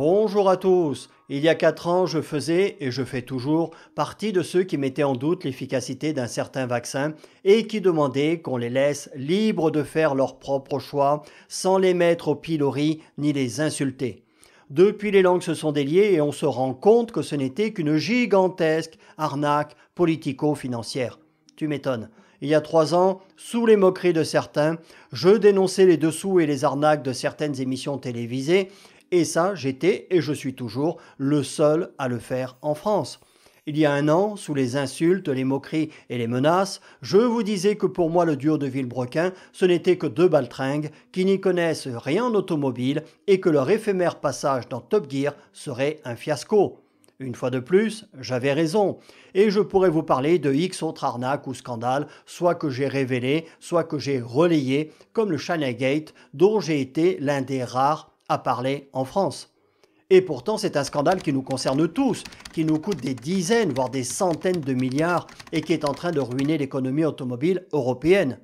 Bonjour à tous. Il y a 4 ans, je faisais, et je fais toujours, partie de ceux qui mettaient en doute l'efficacité d'un certain vaccin et qui demandaient qu'on les laisse libres de faire leur propre choix sans les mettre au pilori ni les insulter. Depuis, les langues se sont déliées et on se rend compte que ce n'était qu'une gigantesque arnaque politico-financière. Tu m'étonnes. Il y a 3 ans, sous les moqueries de certains, je dénonçais les dessous et les arnaques de certaines émissions télévisées. Et ça, j'étais et je suis toujours le seul à le faire en France. Il y a 1 an, sous les insultes, les moqueries et les menaces, je vous disais que pour moi le duo de Villebrequin, ce n'était que 2 baltringues qui n'y connaissent rien en automobile et que leur éphémère passage dans Top Gear serait un fiasco. Une fois de plus, j'avais raison, et je pourrais vous parler de X autres arnaques ou scandales, soit que j'ai révélés, soit que j'ai relayés, comme le China-Gate, dont j'ai été l'un des rares à parler en France. Et pourtant, c'est un scandale qui nous concerne tous, qui nous coûte des dizaines, voire des centaines de milliards et qui est en train de ruiner l'économie automobile européenne.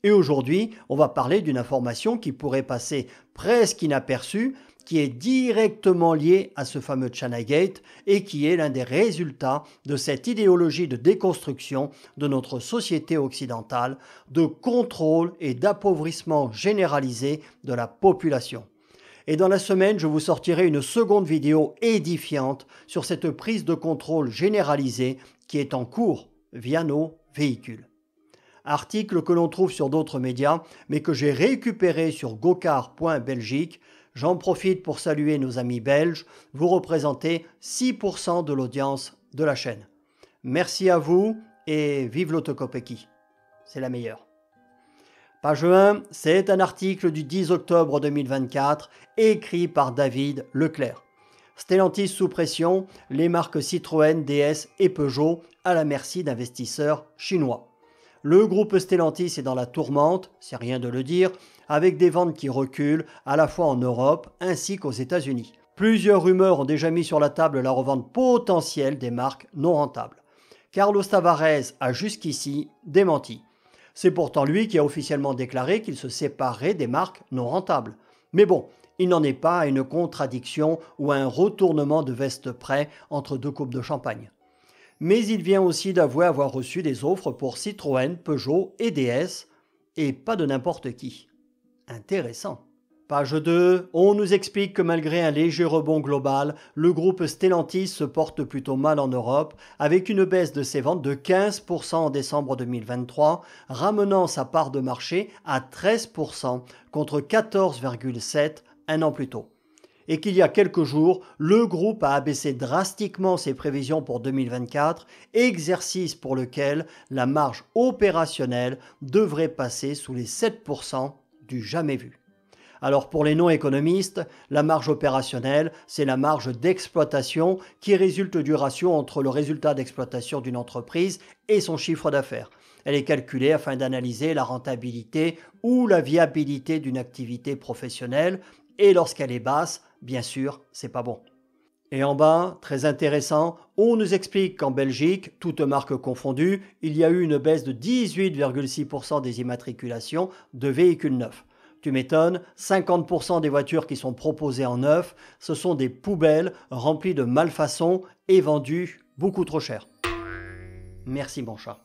Et aujourd'hui, on va parler d'une information qui pourrait passer presque inaperçue, qui est directement liée à ce fameux China-Gate et qui est l'un des résultats de cette idéologie de déconstruction de notre société occidentale, de contrôle et d'appauvrissement généralisé de la population. Et dans la semaine, je vous sortirai une seconde vidéo édifiante sur cette prise de contrôle généralisée qui est en cours via nos véhicules. Article que l'on trouve sur d'autres médias, mais que j'ai récupéré sur gokar.belgique. J'en profite pour saluer nos amis belges. Vous représentez 6% de l'audience de la chaîne. Merci à vous et vive l'autocopékie. C'est la meilleure. Page 1, c'est un article du 10 octobre 2024, écrit par David Leclerc. Stellantis sous pression, les marques Citroën, DS et Peugeot à la merci d'investisseurs chinois. Le groupe Stellantis est dans la tourmente, c'est rien de le dire, avec des ventes qui reculent à la fois en Europe ainsi qu'aux États-Unis. Plusieurs rumeurs ont déjà mis sur la table la revente potentielle des marques non rentables. Carlos Tavares a jusqu'ici démenti. C'est pourtant lui qui a officiellement déclaré qu'il se séparait des marques non rentables. Mais bon, il n'en est pas à une contradiction ou à un retournement de veste près entre 2 coupes de champagne. Mais il vient aussi d'avouer avoir reçu des offres pour Citroën, Peugeot et DS, et pas de n'importe qui. Intéressant. Page 2, on nous explique que malgré un léger rebond global, le groupe Stellantis se porte plutôt mal en Europe, avec une baisse de ses ventes de 15% en décembre 2023, ramenant sa part de marché à 13% contre 14,7% 1 an plus tôt. Et qu'il y a quelques jours, le groupe a abaissé drastiquement ses prévisions pour 2024, exercice pour lequel la marge opérationnelle devrait passer sous les 7% du jamais vu. Alors pour les non-économistes, la marge opérationnelle, c'est la marge d'exploitation qui résulte du ratio entre le résultat d'exploitation d'une entreprise et son chiffre d'affaires. Elle est calculée afin d'analyser la rentabilité ou la viabilité d'une activité professionnelle et lorsqu'elle est basse, bien sûr, c'est pas bon. Et en bas, très intéressant, on nous explique qu'en Belgique, toutes marques confondues, il y a eu une baisse de 18,6% des immatriculations de véhicules neufs. Tu m'étonnes, 50% des voitures qui sont proposées en neuf, ce sont des poubelles remplies de malfaçons et vendues beaucoup trop cher. Merci mon chat.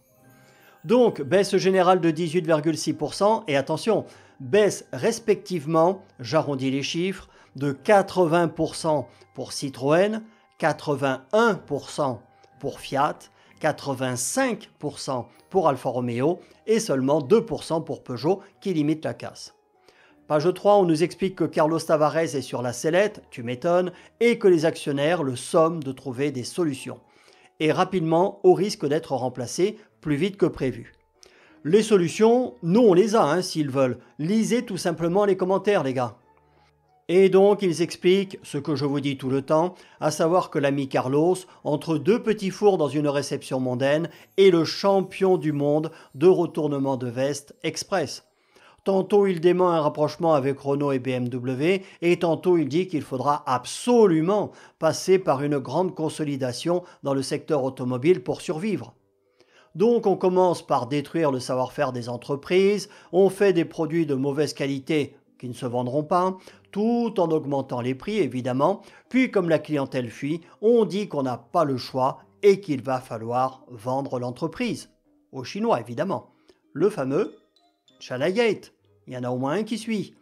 Donc, baisse générale de 18,6% et attention, baisse respectivement, j'arrondis les chiffres, de 80% pour Citroën, 81% pour Fiat, 85% pour Alfa Romeo et seulement 2% pour Peugeot qui limite la casse. Page 3, on nous explique que Carlos Tavares est sur la sellette, tu m'étonnes, et que les actionnaires le somment de trouver des solutions. Et rapidement, au risque d'être remplacés plus vite que prévu. Les solutions, nous on les a s'ils veulent. Lisez tout simplement les commentaires les gars. Et donc ils expliquent ce que je vous dis tout le temps, à savoir que l'ami Carlos, entre 2 petits fours dans une réception mondaine, est le champion du monde de retournement de veste express. Tantôt il dément un rapprochement avec Renault et BMW et tantôt il dit qu'il faudra absolument passer par une grande consolidation dans le secteur automobile pour survivre. Donc on commence par détruire le savoir-faire des entreprises, on fait des produits de mauvaise qualité qui ne se vendront pas, tout en augmentant les prix évidemment, puis comme la clientèle fuit, on dit qu'on n'a pas le choix et qu'il va falloir vendre l'entreprise. Aux Chinois évidemment. Le fameux China Gate. Il y en a au moins un qui suit.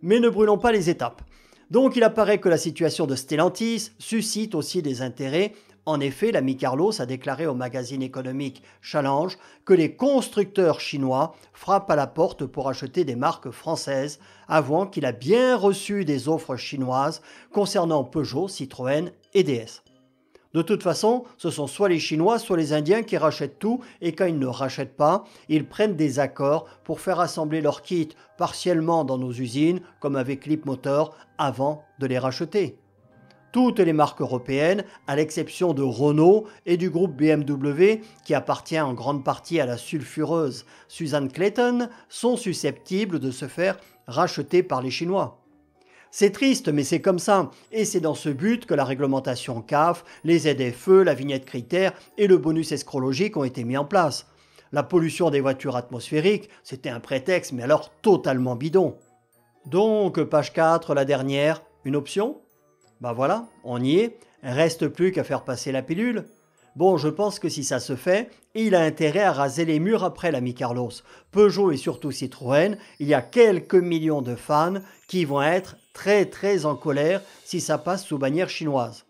Mais ne brûlons pas les étapes. Donc il apparaît que la situation de Stellantis suscite aussi des intérêts. En effet, l'ami Carlos a déclaré au magazine économique Challenge que les constructeurs chinois frappent à la porte pour acheter des marques françaises, avouant qu'il a bien reçu des offres chinoises concernant Peugeot, Citroën et DS. De toute façon, ce sont soit les Chinois, soit les Indiens qui rachètent tout, et quand ils ne rachètent pas, ils prennent des accords pour faire assembler leurs kits partiellement dans nos usines, comme avec Leapmotor, avant de les racheter. Toutes les marques européennes, à l'exception de Renault et du groupe BMW, qui appartient en grande partie à la sulfureuse Susan Clayton, sont susceptibles de se faire racheter par les Chinois. C'est triste, mais c'est comme ça. Et c'est dans ce but que la réglementation CAF, les ZFE, la vignette critère et le bonus escrologique ont été mis en place. La pollution des voitures atmosphériques, c'était un prétexte, mais alors totalement bidon. Donc, page 4, la dernière, une option ? Ben voilà, on y est. Reste plus qu'à faire passer la pilule. Bon, je pense que si ça se fait, il a intérêt à raser les murs après l'ami Carlos. Peugeot et surtout Citroën, il y a quelques millions de fans qui vont être très en colère si ça passe sous bannière chinoise.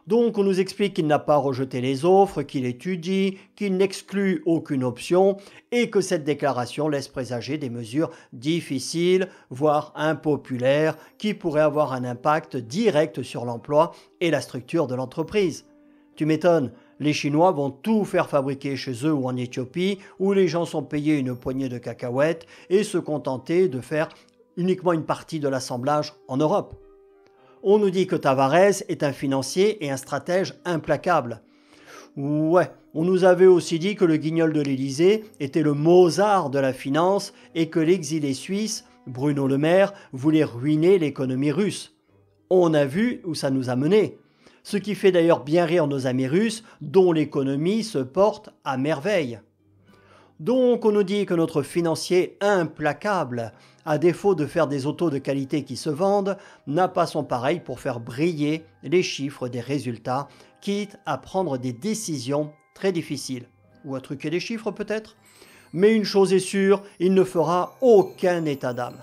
Donc on nous explique qu'il n'a pas rejeté les offres, qu'il étudie, qu'il n'exclut aucune option et que cette déclaration laisse présager des mesures difficiles, voire impopulaires, qui pourraient avoir un impact direct sur l'emploi et la structure de l'entreprise. Tu m'étonnes, les Chinois vont tout faire fabriquer chez eux ou en Éthiopie, où les gens sont payés une poignée de cacahuètes et se contenter de faire uniquement une partie de l'assemblage en Europe. On nous dit que Tavares est un financier et un stratège implacable. Ouais, on nous avait aussi dit que le guignol de l'Élysée était le Mozart de la finance et que l'exilé suisse, Bruno Le Maire, voulait ruiner l'économie russe. On a vu où ça nous a menés. Ce qui fait d'ailleurs bien rire nos amis russes, dont l'économie se porte à merveille. Donc on nous dit que notre financier implacable, à défaut de faire des autos de qualité qui se vendent, n'a pas son pareil pour faire briller les chiffres des résultats, quitte à prendre des décisions très difficiles. Ou à truquer des chiffres peut-être. Mais une chose est sûre, il ne fera aucun état d'âme.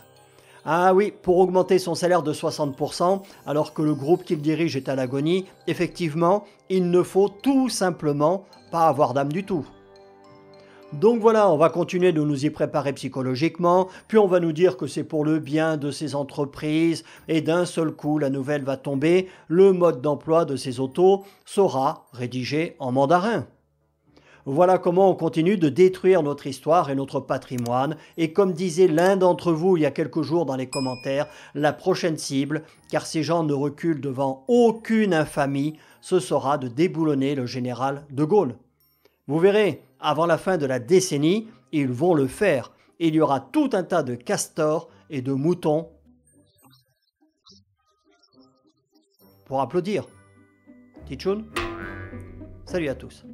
Ah oui, pour augmenter son salaire de 60%, alors que le groupe qu'il dirige est à l'agonie, effectivement, il ne faut tout simplement pas avoir d'âme du tout. Donc voilà, on va continuer de nous y préparer psychologiquement, puis on va nous dire que c'est pour le bien de ces entreprises, et d'un seul coup la nouvelle va tomber, le mode d'emploi de ces autos sera rédigé en mandarin. Voilà comment on continue de détruire notre histoire et notre patrimoine. Et comme disait l'un d'entre vous il y a quelques jours dans les commentaires, la prochaine cible, car ces gens ne reculent devant aucune infamie, ce sera de déboulonner le général de Gaulle. Vous verrez, avant la fin de la décennie, ils vont le faire. Il y aura tout un tas de castors et de moutons pour applaudir. Tichoun, salut à tous.